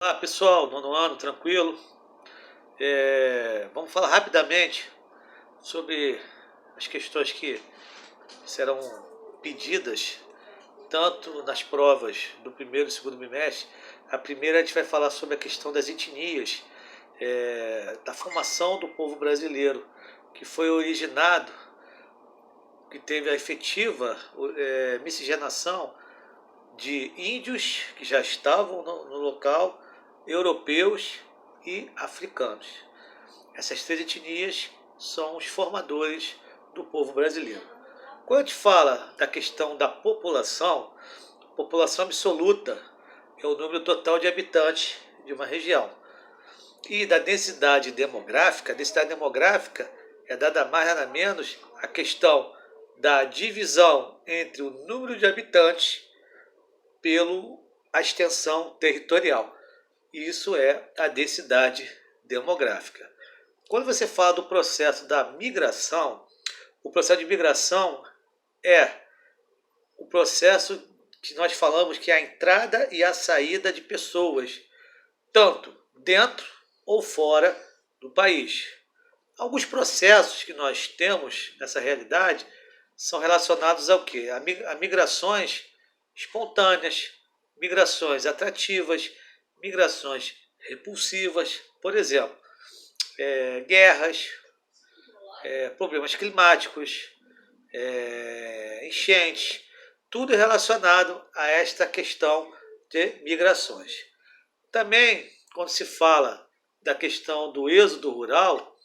Olá pessoal, nono ano, tranquilo? Vamos falar rapidamente sobre as questões que serão pedidas tanto nas provas do primeiro e segundo bimestre. A primeira a gente vai falar sobre a questão das etnias, da formação do povo brasileiro, que foi originado, que teve a efetiva miscigenação de índios que já estavam no local, europeus e africanos. Essas três etnias são os formadores do povo brasileiro. Quando a gente fala da questão da população absoluta é o número total de habitantes de uma região. E da densidade demográfica é dada mais nada menos a questão da divisão entre o número de habitantes pela extensão territorial. Isso é a densidade demográfica. Quando você fala do processo da migração, o processo de migração é o processo que nós falamos que é a entrada e a saída de pessoas, tanto dentro ou fora do país. Alguns processos que nós temos nessa realidade são relacionados ao quê? A migrações espontâneas, migrações atrativas, migrações repulsivas, por exemplo, guerras, problemas climáticos, enchentes, tudo relacionado a esta questão de migrações. Também, quando se fala da questão do êxodo rural,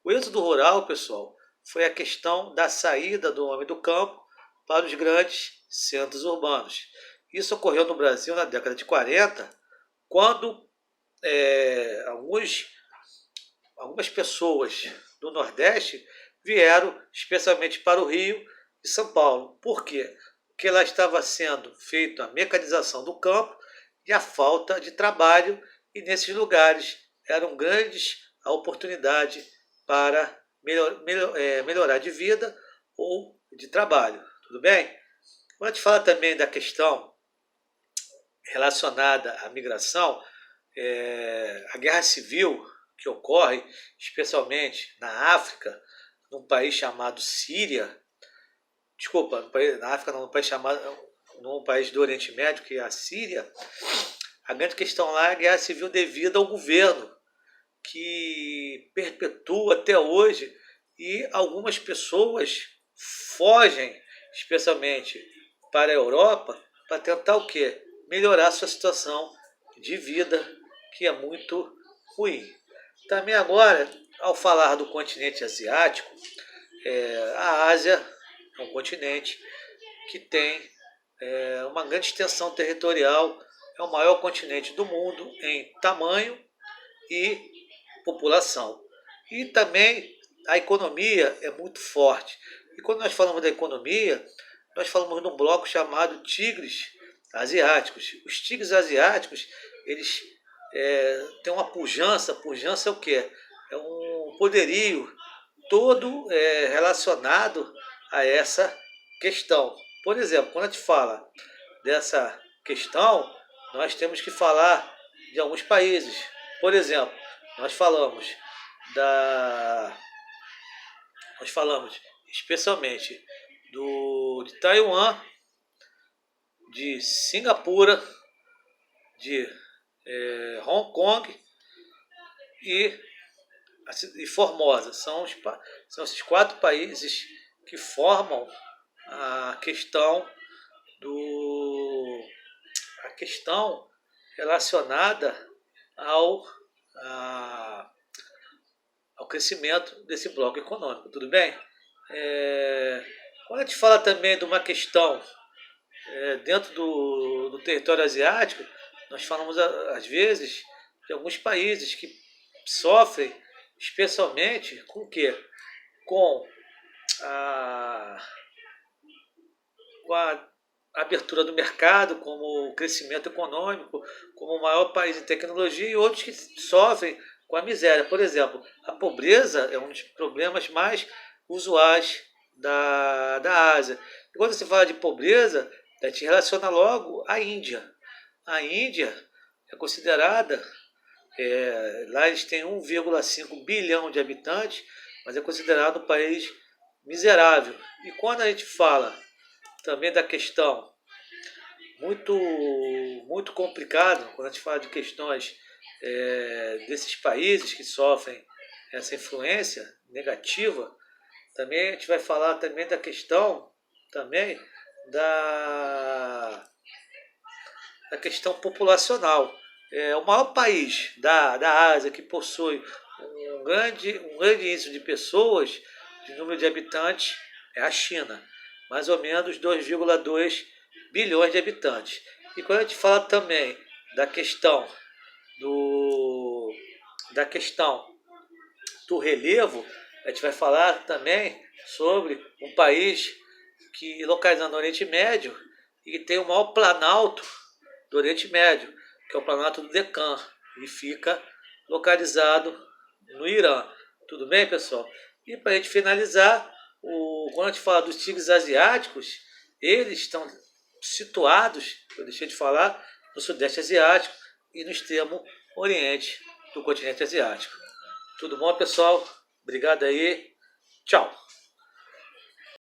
o êxodo rural, pessoal, foi a questão da saída do homem do campo para os grandes centros urbanos. Isso ocorreu no Brasil na década de 40, quando algumas pessoas do Nordeste vieram especialmente para o Rio e São Paulo. Por quê? Porque lá estava sendo feita a mecanização do campo e a falta de trabalho, e nesses lugares eram grandes a oportunidade para melhorar de vida ou de trabalho. Tudo bem? Quando a gente fala também da questão relacionada à migração, a guerra civil que ocorre, especialmente na África, num país chamado Síria, desculpa, na África não, num país do Oriente Médio, que é a Síria, a grande questão lá é a guerra civil devido ao governo, que perpetua até hoje, e algumas pessoas fogem, especialmente para a Europa, para tentar o quê? Melhorar sua situação de vida, que é muito ruim. Também agora, ao falar do continente asiático, a Ásia é um continente que tem uma grande extensão territorial, é o maior continente do mundo em tamanho e população. E também a economia é muito forte. E quando nós falamos da economia, nós falamos de um bloco chamado tigres asiáticos. Os tigres asiáticos, eles têm uma pujança. Pujança é o quê? É um poderio todo relacionado a essa questão. Por exemplo, quando a gente fala dessa questão, nós temos que falar de alguns países. Por exemplo, nós falamos da nós falamos especialmente de Taiwan, de Singapura, de Hong Kong e, e Formosa. São esses quatro países que formam a questão a questão relacionada ao, ao crescimento desse bloco econômico, tudo bem? Quando a gente fala também de uma questão dentro do território asiático, nós falamos às vezes de alguns países que sofrem especialmente com o quê? Com a, com a abertura do mercado, como o crescimento econômico, como o maior país em tecnologia, e outros que sofrem com a miséria. Por exemplo, a pobreza é um dos problemas mais usuais da Ásia. E quando se fala de pobreza, a gente relaciona logo à Índia. A Índia é considerada, lá eles têm 1,5 bilhão de habitantes, mas é considerado um país miserável. E quando a gente fala também da questão muito, muito complicada, quando a gente fala de questões desses países que sofrem essa influência negativa, também a gente vai falar também da questão também da questão populacional. O maior país da Ásia que possui um grande índice de pessoas, de número de habitantes, é a China. Mais ou menos 2,2 bilhões de habitantes. E quando a gente fala também da questão da questão do relevo, a gente vai falar também sobre um país que localizado no Oriente Médio e que tem o maior planalto do Oriente Médio, que é o Planalto do Deccan, e fica localizado no Irã. Tudo bem, pessoal? E para a gente finalizar, quando a gente fala dos tigres asiáticos, eles estão situados, eu deixei de falar, no Sudeste Asiático e no extremo Oriente do continente asiático. Tudo bom, pessoal? Obrigado aí. Tchau.